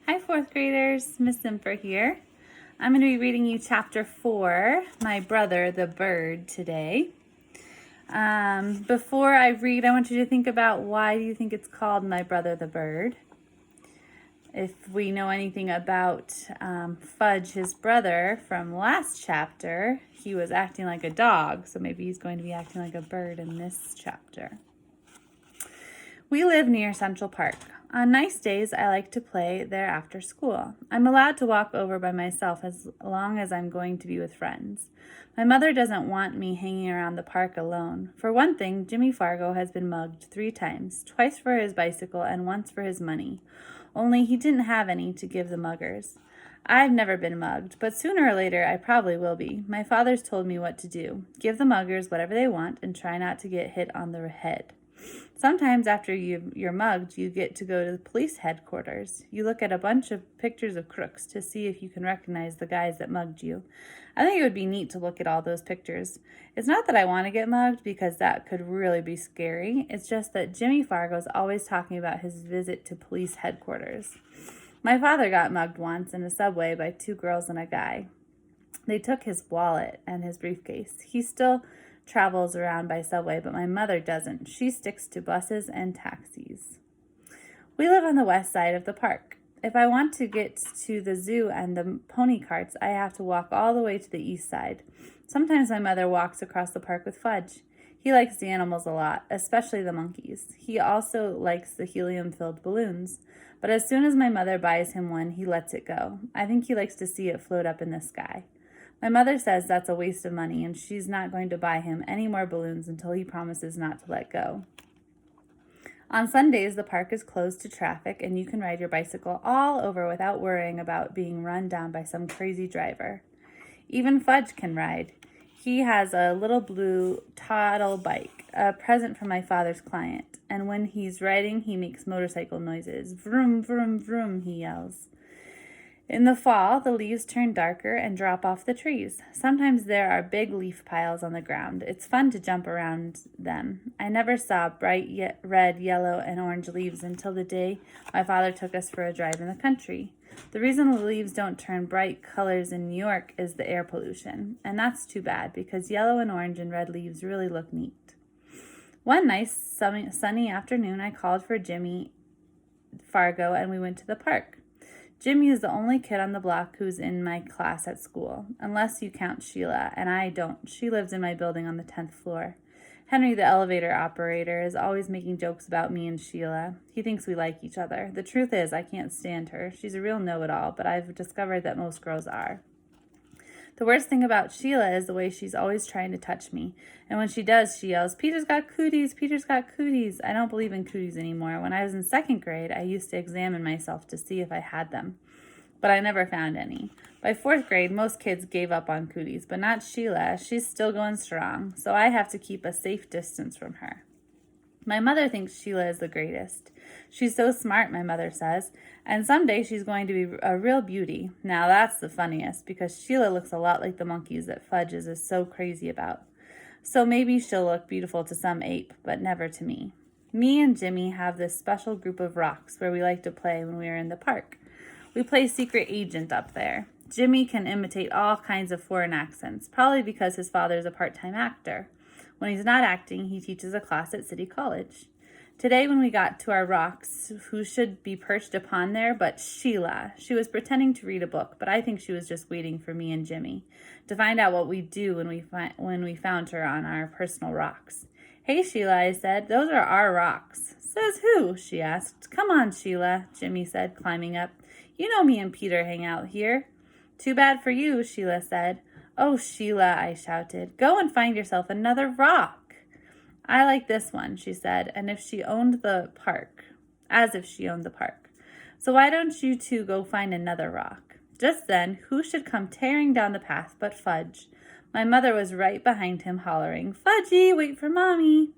Hi, fourth graders. Miss Simfer here. I'm going to be reading you chapter 4, My Brother the Bird, today. Before I read, I want you to think about why do you think it's called My Brother the Bird. If we know anything about Fudge, his brother, from last chapter, he was acting like a dog, so maybe he's going to be acting like a bird in this chapter. We live near Central Park. On nice days, I like to play there after school. I'm allowed to walk over by myself as long as I'm going to be with friends. My mother doesn't want me hanging around the park alone. For one thing, Jimmy Fargo has been mugged 3 times, twice for his bicycle and once for his money. Only he didn't have any to give the muggers. I've never been mugged, but sooner or later I probably will be. My father's told me what to do. Give the muggers whatever they want and try not to get hit on the head. Sometimes after you're mugged, you get to go to the police headquarters. You look at a bunch of pictures of crooks to see if you can recognize the guys that mugged you. I think it would be neat to look at all those pictures. It's not that I want to get mugged, because that could really be scary. It's just that Jimmy Fargo's always talking about his visit to police headquarters. My father got mugged once in a subway by 2 girls and a guy. They took his wallet and his briefcase. He still travels around by subway, but my mother doesn't. She sticks to buses and taxis. We live on the west side of the park. If I want to get to the zoo and the pony carts, I have to walk all the way to the east side. Sometimes my mother walks across the park with Fudge. He likes the animals a lot, especially the monkeys. He also likes the helium-filled balloons. But as soon as my mother buys him one, he lets it go. I think he likes to see it float up in the sky. My mother says that's a waste of money, and she's not going to buy him any more balloons until he promises not to let go. On Sundays, the park is closed to traffic, and you can ride your bicycle all over without worrying about being run down by some crazy driver. Even Fudge can ride. He has a little blue Toddle bike, a present from my father's client, and when he's riding, he makes motorcycle noises. Vroom, vroom, vroom, he yells. In the fall, the leaves turn darker and drop off the trees. Sometimes there are big leaf piles on the ground. It's fun to jump around them. I never saw bright red, yellow, and orange leaves until the day my father took us for a drive in the country. The reason the leaves don't turn bright colors in New York is the air pollution, and that's too bad because yellow and orange and red leaves really look neat. One nice sunny afternoon, I called for Jimmy Fargo and we went to the park. Jimmy is the only kid on the block who's in my class at school, unless you count Sheila, and I don't. She lives in my building on the 10th floor. Henry, the elevator operator, is always making jokes about me and Sheila. He thinks we like each other. The truth is, I can't stand her. She's a real know-it-all, but I've discovered that most girls are. The worst thing about Sheila is the way she's always trying to touch me. And when she does, she yells, "Peter's got cooties, Peter's got cooties." I don't believe in cooties anymore. When I was in 2nd grade, I used to examine myself to see if I had them. But I never found any. By 4th grade, most kids gave up on cooties, but not Sheila. She's still going strong, so I have to keep a safe distance from her. My mother thinks Sheila is the greatest. She's so smart, my mother says, and someday she's going to be a real beauty. Now that's the funniest, because Sheila looks a lot like the monkeys that Fudge is so crazy about. So maybe she'll look beautiful to some ape, but never to me. Me and Jimmy have this special group of rocks where we like to play when we are in the park. We play secret agent up there. Jimmy can imitate all kinds of foreign accents, probably because his father is a part-time actor. When he's not acting, he teaches a class at City College. Today, when we got to our rocks, who should be perched upon there but Sheila? She was pretending to read a book, but I think she was just waiting for me and Jimmy to find out what we'd do when we found her on our personal rocks. "Hey, Sheila," I said, "those are our rocks." "Says who?" she asked. "Come on, Sheila," Jimmy said, climbing up. "You know me and Peter hang out here." "Too bad for you," Sheila said. "Oh, Sheila," I shouted, "go and find yourself another rock." "I like this one," she said, as if she owned the park. "So why don't you two go find another rock?" Just then, who should come tearing down the path but Fudge. My mother was right behind him, hollering, "Fudgy, wait for Mommy."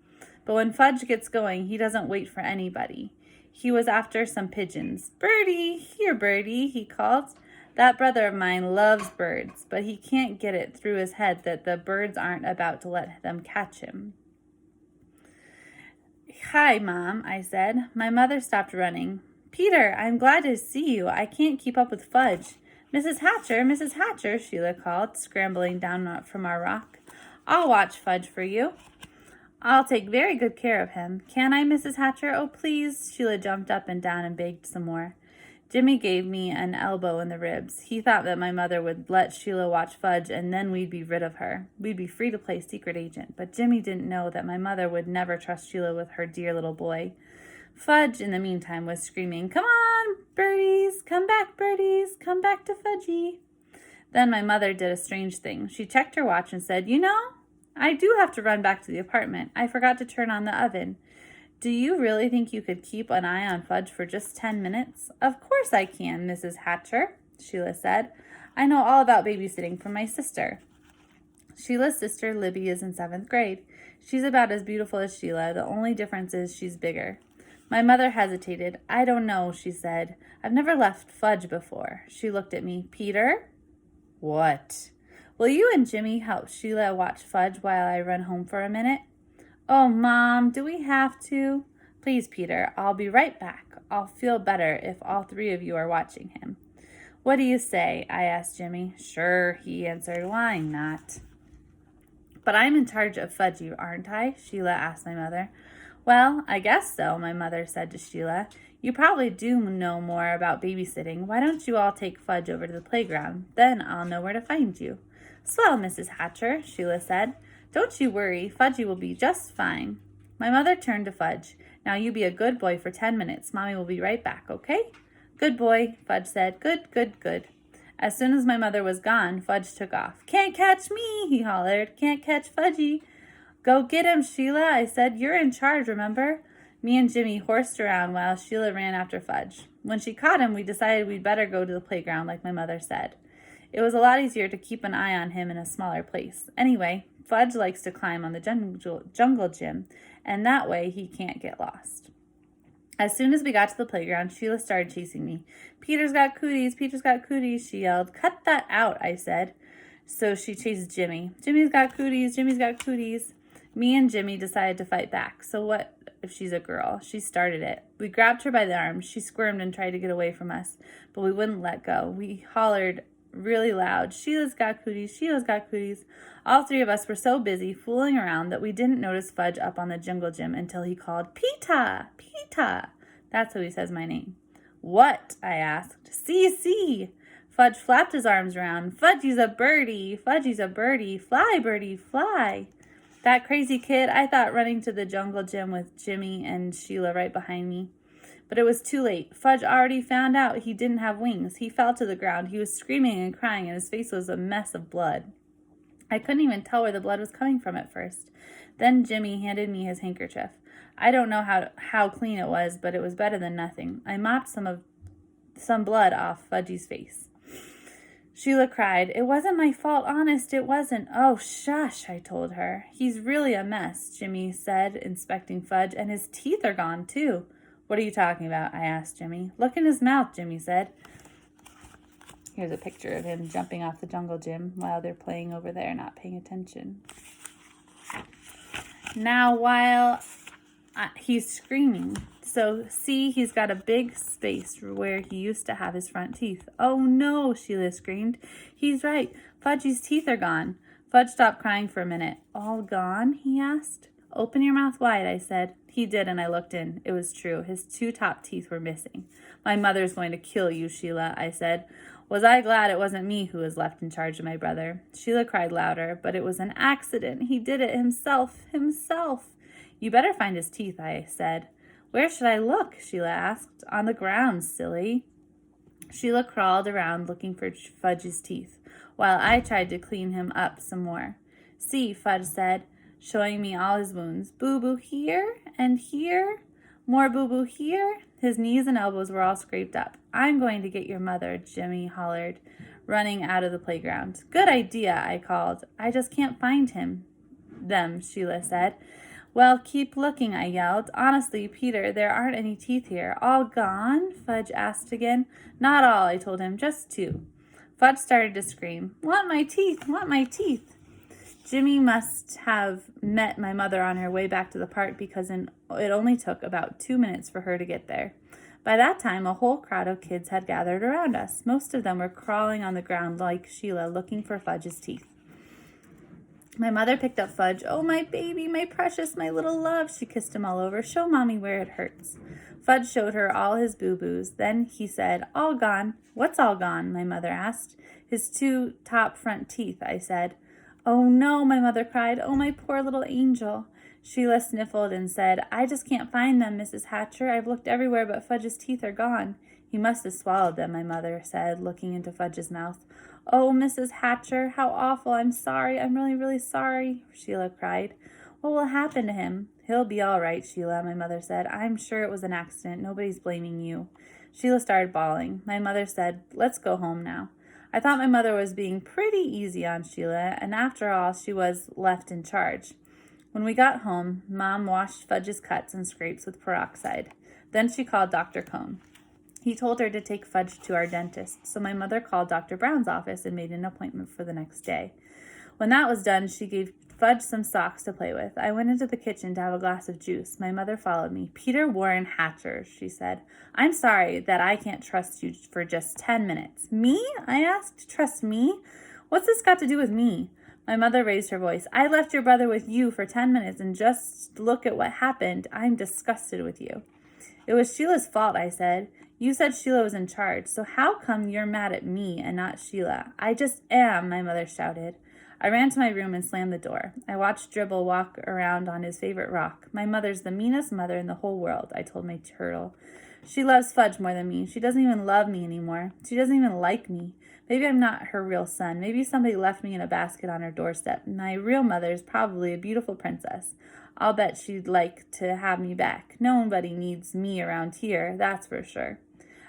But when Fudge gets going, he doesn't wait for anybody. He was after some pigeons. "Birdie, here, Birdie," he called. That brother of mine loves birds, but he can't get it through his head that the birds aren't about to let them catch him. "Hi, Mom," I said. My mother stopped running. Peter, I'm glad to see you. I can't keep up with Fudge. Mrs. Hatcher, Sheila called, scrambling down from our rock. I'll watch Fudge for you. I'll take very good care of him. Can I, Mrs. Hatcher? Oh, please. Sheila jumped up and down and begged some more. Jimmy gave me an elbow in the ribs. He thought that my mother would let Sheila watch Fudge and then we'd be rid of her. We'd be free to play secret agent. But Jimmy didn't know that my mother would never trust Sheila with her dear little boy. Fudge, in the meantime, was screaming, Come on, birdies! Come back, birdies! Come back to Fudgy! Then my mother did a strange thing. She checked her watch and said, You know, I do have to run back to the apartment. I forgot to turn on the oven. Do you really think you could keep an eye on Fudge for just 10 minutes? Of course I can, Mrs. Hatcher, Sheila said. I know all about babysitting from my sister. Sheila's sister, Libby, is in 7th grade. She's about as beautiful as Sheila. The only difference is she's bigger. My mother hesitated. I don't know, she said. I've never left Fudge before. She looked at me. Peter? What? Will you and Jimmy help Sheila watch Fudge while I run home for a minute? Oh, Mom, do we have to? Please, Peter, I'll be right back. I'll feel better if all 3 of you are watching him. What do you say? I asked Jimmy. Sure, he answered. Why not? But I'm in charge of Fudgy, aren't I? Sheila asked my mother. Well, I guess so, my mother said to Sheila. You probably do know more about babysitting. Why don't you all take Fudge over to the playground? Then I'll know where to find you. Swell, Mrs. Hatcher, Sheila said. Don't you worry, Fudgy will be just fine. My mother turned to Fudge. Now you be a good boy for 10 minutes. Mommy will be right back, okay? Good boy, Fudge said. Good, good, good. As soon as my mother was gone, Fudge took off. Can't catch me, he hollered. Can't catch Fudgy. Go get him, Sheila, I said. You're in charge, remember? Me and Jimmy horsed around while Sheila ran after Fudge. When she caught him, we decided we'd better go to the playground like my mother said. It was a lot easier to keep an eye on him in a smaller place. Anyway, Fudge likes to climb on the jungle gym, and that way he can't get lost. As soon as we got to the playground, Sheila started chasing me. Peter's got cooties, Peter's got cooties, she yelled. Cut that out, I said. So she chased Jimmy. Jimmy's got cooties, Jimmy's got cooties. Me and Jimmy decided to fight back. So what if she's a girl? She started it. We grabbed her by the arm. She squirmed and tried to get away from us, but we wouldn't let go. We hollered really loud, Sheila's got cooties, Sheila's got cooties. All 3 of us were so busy fooling around that we didn't notice Fudge up on the jungle gym until he called, Peta, Peta. That's how he says my name. What? I asked. See. Fudge flapped his arms around. Fudgy's a birdie, Fudgy's a birdie, fly, birdie, fly. That crazy kid, I thought, running to the jungle gym with Jimmy and Sheila right behind me. But it was too late. Fudge already found out he didn't have wings. He fell to the ground. He was screaming and crying, and his face was a mess of blood. I couldn't even tell where the blood was coming from at first. Then Jimmy handed me his handkerchief. I don't know how clean it was, but it was better than nothing. I mopped some blood off Fudgy's face. Sheila cried. It wasn't my fault, honest, it wasn't. Oh, shush, I told her. He's really a mess, Jimmy said, inspecting Fudge, and his teeth are gone, too. What are you talking about? I asked Jimmy. Look in his mouth, Jimmy said. Here's a picture of him jumping off the jungle gym while they're playing over there, not paying attention. Now, while he's screaming, so see, he's got a big space where he used to have his front teeth. Oh no, Sheila screamed. He's right. Fudgy's teeth are gone. Fudge stopped crying for a minute. All gone? He asked. Open your mouth wide, I said. He did, and I looked in. It was true. His 2 top teeth were missing. My mother's going to kill you, Sheila, I said. Was I glad it wasn't me who was left in charge of my brother? Sheila cried louder, but it was an accident. He did it himself. You better find his teeth, I said. Where should I look? Sheila asked. On the ground, silly. Sheila crawled around looking for Fudge's teeth, while I tried to clean him up some more. See, Fudge said, showing me all his wounds. Boo-boo here and here. More boo-boo here. His knees and elbows were all scraped up. I'm going to get your mother, Jimmy hollered, running out of the playground. Good idea, I called. I just can't find them, Sheila said. Well, keep looking, I yelled. Honestly, Peter, there aren't any teeth here. All gone? Fudge asked again. Not all, I told him, just 2. Fudge started to scream. Want my teeth, want my teeth. Jimmy must have met my mother on her way back to the park because it only took about 2 minutes for her to get there. By that time, a whole crowd of kids had gathered around us. Most of them were crawling on the ground like Sheila, looking for Fudge's teeth. My mother picked up Fudge. "Oh, my baby, my precious, my little love." She kissed him all over. "Show Mommy where it hurts." Fudge showed her all his boo-boos. Then he said, "All gone." "What's all gone?" my mother asked. "His 2 top front teeth," I said. "Oh, no," my mother cried. "Oh, my poor little angel." Sheila sniffled and said, "I just can't find them, Mrs. Hatcher. I've looked everywhere, but Fudge's teeth are gone." "He must have swallowed them," my mother said, looking into Fudge's mouth. "Oh, Mrs. Hatcher, how awful. I'm sorry. I'm really, really sorry," Sheila cried. "What will happen to him?" "He'll be all right, Sheila," my mother said. "I'm sure it was an accident. Nobody's blaming you." Sheila started bawling. My mother said, "Let's go home now." I thought my mother was being pretty easy on Sheila, and after all, she was left in charge. When we got home, Mom washed Fudge's cuts and scrapes with peroxide. Then she called Dr. Cone. He told her to take Fudge to our dentist, so my mother called Dr. Brown's office and made an appointment for the next day. When that was done, she gave Fudge some socks to play with. I went into the kitchen to have a glass of juice. My mother followed me. "Peter Warren Hatcher," she said. "I'm sorry that I can't trust you for just 10 minutes. "Me?" I asked. "Trust me? What's this got to do with me?" My mother raised her voice. "I left your brother with you for 10 minutes, and just look at what happened. I'm disgusted with you." "It was Sheila's fault," I said. "You said Sheila was in charge, so how come you're mad at me and not Sheila?" "I just am," my mother shouted. I ran to my room and slammed the door. I watched Dribble walk around on his favorite rock. "My mother's the meanest mother in the whole world," I told my turtle. "She loves Fudge more than me. She doesn't even love me anymore. She doesn't even like me. Maybe I'm not her real son. Maybe somebody left me in a basket on her doorstep. My real mother's probably a beautiful princess. I'll bet she'd like to have me back. Nobody needs me around here, that's for sure."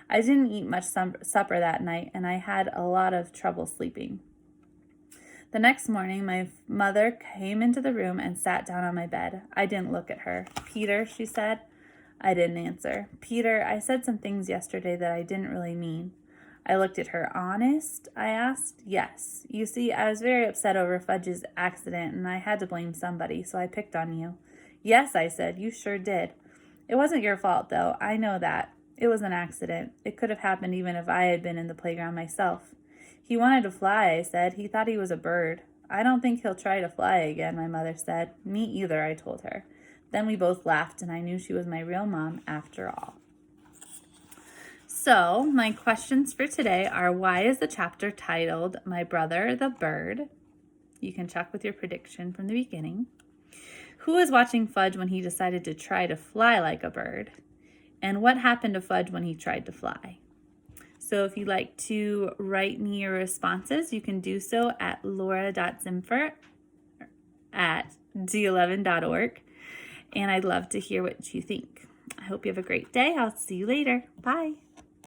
I didn't eat much supper that night, and I had a lot of trouble sleeping. The next morning, my mother came into the room and sat down on my bed. I didn't look at her. "Peter," she said. I didn't answer. "Peter, I said some things yesterday that I didn't really mean." I looked at her. "Honest?" I asked. "Yes. You see, I was very upset over Fudge's accident, and I had to blame somebody, so I picked on you." "Yes," I said. "You sure did." "It wasn't your fault, though. I know that. It was an accident. It could have happened even if I had been in the playground myself." "He wanted to fly," I said. "He thought he was a bird." "I don't think he'll try to fly again," my mother said. "Me either," I told her. Then we both laughed, and I knew she was my real mom after all. So, my questions for today are, why is the chapter titled My Brother the Bird? You can check with your prediction from the beginning. Who was watching Fudge when he decided to try to fly like a bird? And what happened to Fudge when he tried to fly? So if you'd like to write me your responses, you can do so at laura.zimfer@d11.org. And I'd love to hear what you think. I hope you have a great day. I'll see you later. Bye.